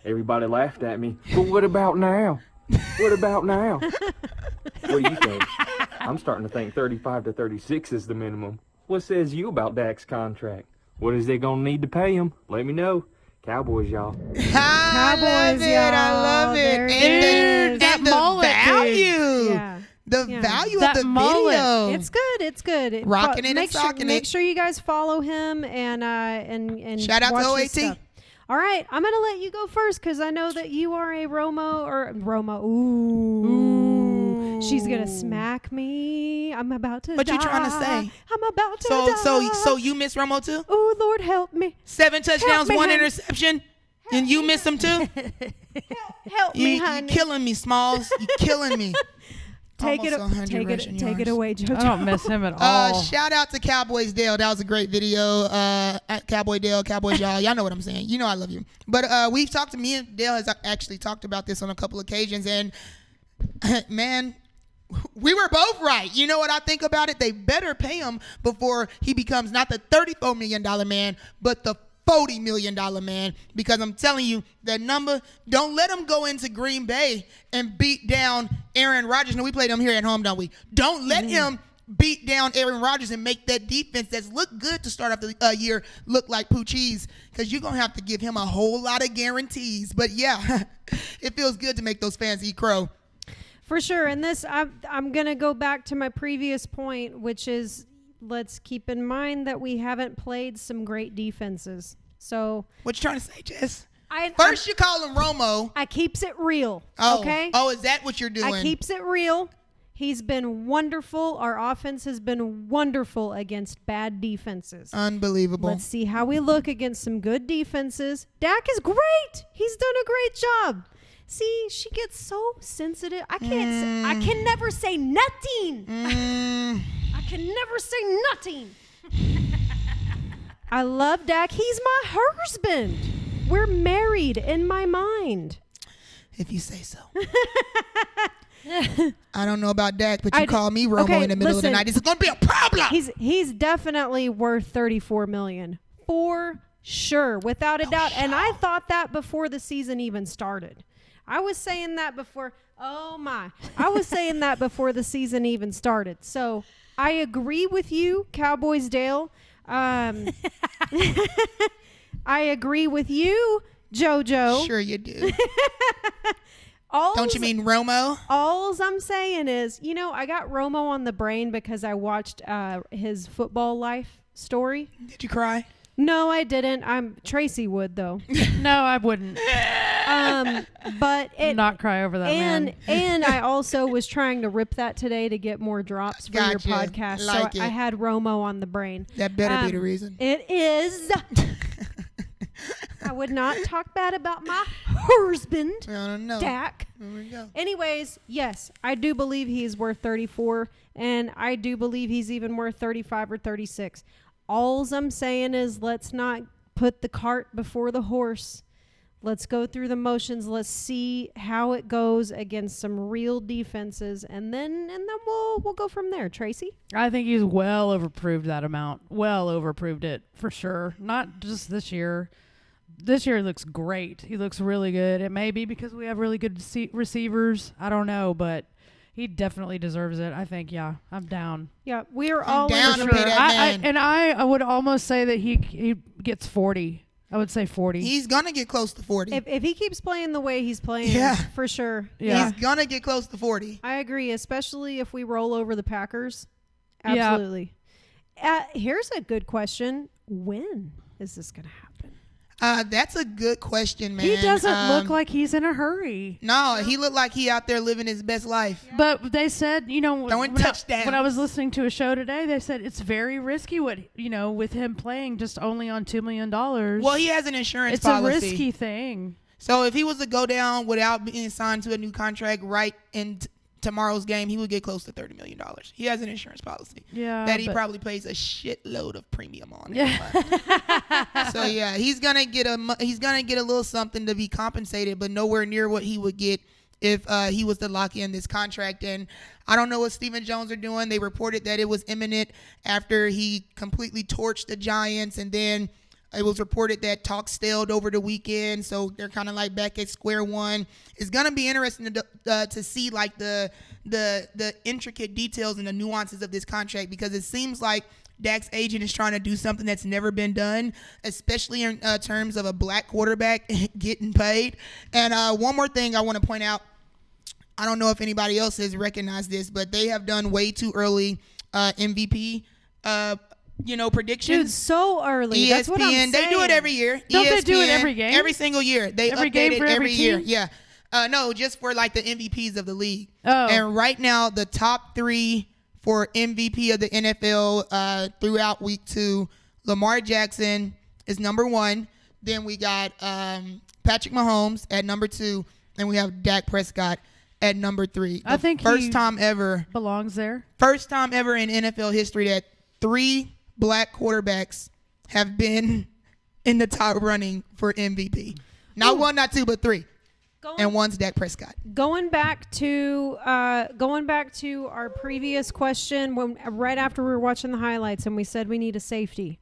Everybody laughed at me. But what about now? What about now? What do you think? I'm starting to think 35 to 36 is the minimum. What says you about Dak's contract? What is they gonna need to pay him? Let me know. Cowboys, y'all. I love it. I love There it. it And is. That the mullet, dude. value. Yeah. The Yeah. value That of the mullet. video. It's good. It's good. Rocking But it and make sure, socking make it. sure you guys follow him and Shout out to watch his OAT. stuff. All right, I'm gonna let you go first because I know that you are a Romo. Ooh. She's gonna smack me. I'm about to. What die. you trying to say? I'm about to So die. so you miss Romo too? Oh Lord, help me. 7 touchdowns, me, 1 honey. interception, and you miss him too? Help You me, honey. killing me, Smalls. You killing me. Take Almost 100 rushing take it yards. away, JoJo. I don't miss him at all. Shout out to Cowboys Dale. That was a great video. At Cowboy Dale, Cowboys y'all. Y'all know what I'm saying. You know I love you. But we've talked to me and Dale has actually talked about this on a couple occasions, and man, we were both right. You know what I think about it? They better pay him before he becomes not the $34 million man, but the $40 million man, because I'm telling you, that number, don't let him go into Green Bay and beat down Aaron Rodgers. No, we played him here at home, don't we? Don't let him beat down Aaron Rodgers and make that defense that's looked good to start off the year look like poo cheese, because you're going to have to give him a whole lot of guarantees. But yeah, it feels good to make those fans eat crow. For sure. And this, I'm going to go back to my previous point, which is let's keep in mind that we haven't played some great defenses. So what you trying to say, Jess? First, you call him Romo. I keeps it real. Oh, okay. Oh, is that what you're doing? I keeps it real. He's been wonderful. Our offense has been wonderful against bad defenses. Unbelievable. Let's see how we look against some good defenses. Dak is great. He's done a great job. See, she gets so sensitive. I can never say nothing. I can never say nothing. I love Dak. He's my husband. We're married in my mind. If you say so. I don't know about Dak, but you call me Romo in the middle of the night. It's going to be a problem. He's definitely worth $34 million for sure, without a doubt. And I thought that before the season even started. I was saying that before. Oh my! I was saying that before the season even started. So I agree with you, Cowboys Dale. I agree with you, JoJo. Sure you do. Don't you mean Romo? All I'm saying is, I got Romo on the brain because I watched his football life story. Did you cry? No, I didn't. Tracy would though. No, I wouldn't. But not cry over that man. And I also was trying to rip that today to get more drops for your podcast. So I had Romo on the brain. That better be the reason. It is. I would not talk bad about my husband, I don't know. Dak. There we go. Anyways, yes, I do believe he's worth 34, and I do believe he's even worth 35 or 36. All I'm saying is let's not put the cart before the horse. Let's go through the motions. Let's see how it goes against some real defenses, and then we'll go from there. Tracy? I think he's well overproved that amount. Well overproved it for sure. Not just this year. This year he looks great. He looks really good. It may be because we have really good receivers. I don't know, but he definitely deserves it. I think, yeah, I'm down. Yeah, we are all down in to pay that man. I would almost say that he gets 40. I would say 40. He's going to get close to 40. If he keeps playing the way he's playing, Yeah. for sure. Yeah. He's going to get close to 40. I agree, especially if we roll over the Packers. Yeah. Absolutely. Here's a good question. When is this going to happen? That's a good question, man. He doesn't look like he's in a hurry. No, he looked like he out there living his best life. Yeah. But they said, throwing touchdowns. When I was listening to a show today, they said it's very risky with him playing just only on $2 million. Well, he has an insurance policy. It's a risky thing. So if he was to go down without being signed to a new contract right in tomorrow's game, he would get close to $30 million. He has an insurance policy that he probably pays a shitload of premium on. Yeah. So yeah, he's gonna get a little something to be compensated, but nowhere near what he would get if he was to lock in this contract. And I don't know what Stephen Jones are doing. They reported that it was imminent after he completely torched the Giants, and then it was reported that talks stalled over the weekend, so they're kind of like back at square one. It's gonna be interesting to see like the intricate details and the nuances of this contract, because it seems like Dak's agent is trying to do something that's never been done, especially in terms of a black quarterback getting paid. And one more thing I want to point out, I don't know if anybody else has recognized this, but they have done way too early MVP predictions. Dude, so early. ESPN, that's what I'm saying. They do it every year. Don't ESPN, they do it every game? Every single year. They every update game it for every every year. team? Yeah. No, just for like the MVPs of the league. Oh. And right now, the top 3 for MVP of the NFL throughout week 2, Lamar Jackson is number 1. Then we got Patrick Mahomes at number 2, and we have Dak Prescott at number 3. I think first time ever belongs there. First time ever in NFL history that 3 black quarterbacks have been in the top running for MVP. Not 1, not 2, but 3. And one's Dak Prescott. Going back to our previous question, right after we were watching the highlights and we said we need a safety.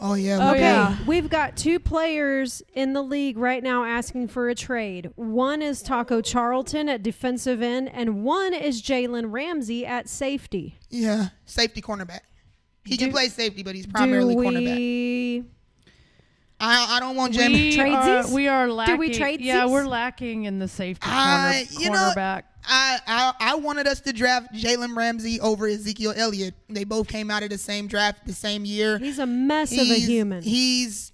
Oh yeah. Okay, we've got 2 players in the league right now asking for a trade. One is Taco Charlton at defensive end, and one is Jalen Ramsey at safety. Yeah, safety cornerback. He can play safety, but he's primarily cornerback. I don't want Jalen. We are lacking. Do we trade? Yeah, we're lacking in the safety cornerback. I wanted us to draft Jalen Ramsey over Ezekiel Elliott. They both came out of the same draft the same year. He's a mess of a human. He's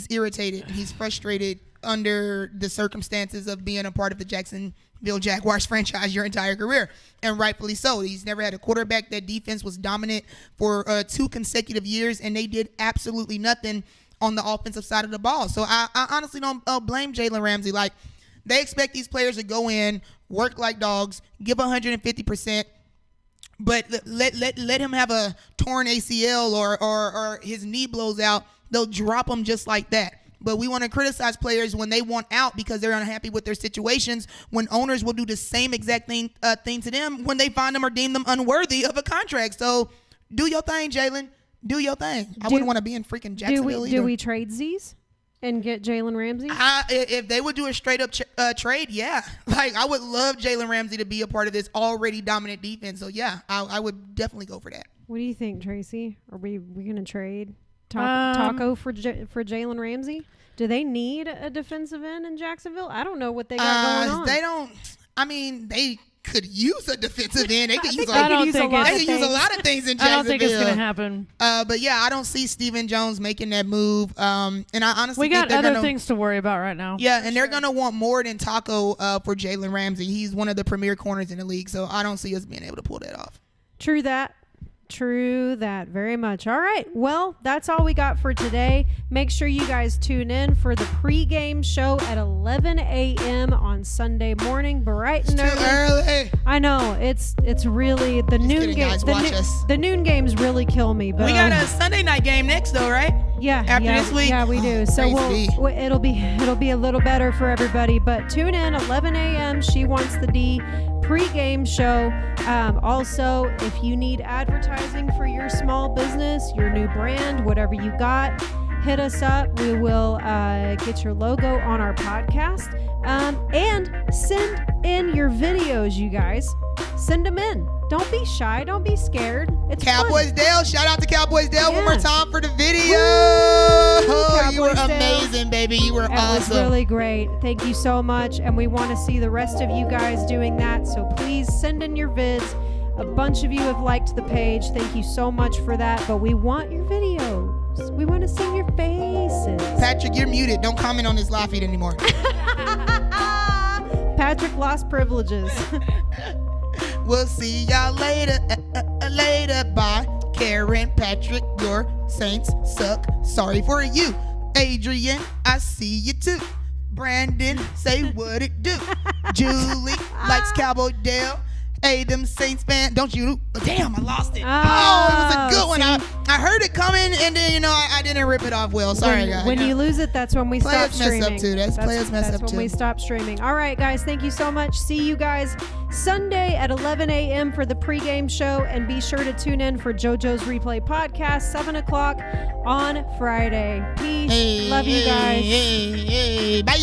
irritated. He's frustrated under the circumstances of being a part of the Jacksonville Jaguars franchise your entire career, and rightfully so. He's never had a quarterback. That defense was dominant for 2 consecutive years, and they did absolutely nothing on the offensive side of the ball. So I honestly don't blame Jalen Ramsey. Like, they expect these players to go in, work like dogs, give 150%, but let him have a torn ACL or his knee blows out. They'll drop him just like that. But we want to criticize players when they want out because they're unhappy with their situations, when owners will do the same exact thing to them when they find them or deem them unworthy of a contract. So do your thing, Jalen. Do your thing. I wouldn't want to be in freaking Jacksonville either. Do we trade Z's and get Jalen Ramsey? If they would do a straight up trade, yeah. Like, I would love Jalen Ramsey to be a part of this already dominant defense. So yeah, I would definitely go for that. What do you think, Tracy? Are we going to trade Taco for Jalen Ramsey? Do they need a defensive end in Jacksonville? I don't know what they got going on. They don't. I mean, they could use a defensive end. They could use a lot of things in Jacksonville. I don't think it's going to happen. But yeah, I don't see Stephen Jones making that move. And I honestly think got other things to worry about right now. Yeah, and they're going to want more than Taco for Jalen Ramsey. He's one of the premier corners in the league, so I don't see us being able to pull that off. True that. True that very much. All right. Well, that's all we got for today. Make sure you guys tune in for the pregame show at 11 a.m. on Sunday morning, bright and Too early. I know it's really the noon game. The noon games really kill me. But we got a Sunday night game next, though, right? Yeah. After this week. Yeah, we do. So it'll be a little better for everybody. But tune in 11 a.m. She Wants the D pregame show. Also, if you need advertising for your small business, your new brand, whatever you got, hit us up. We will get your logo on our podcast. And send in your videos, you guys. Send them in. Don't be shy. Don't be scared. It's Cowboys fun. Dale. Shout out to Cowboys Dale one more time for the video. You were amazing, baby. You were awesome. It was really great. Thank you so much. And we want to see the rest of you guys doing that. So please send in your vids. A bunch of you have liked the page. Thank you so much for that. But we want your videos. We want to see your faces. Patrick, you're muted. Don't comment on this live feed anymore. Patrick lost privileges. We'll see y'all later. Later. Bye. Karen, Patrick, your Saints suck. Sorry for you. Adrian, I see you too. Brandon, say what it do. Julie likes Cowboy Dale. Hey, them Saints fan, don't you? Damn, I lost it. Oh, it was a good one. I heard it coming, and then, I didn't rip it off well. Sorry, guys. When you lose it, that's when we stop streaming. Players mess up, too. That's when we stop streaming. All right, guys, thank you so much. See you guys Sunday at 11 a.m. for the pregame show, and be sure to tune in for JoJo's Replay podcast, 7 o'clock on Friday. Peace. Love you guys. Bye.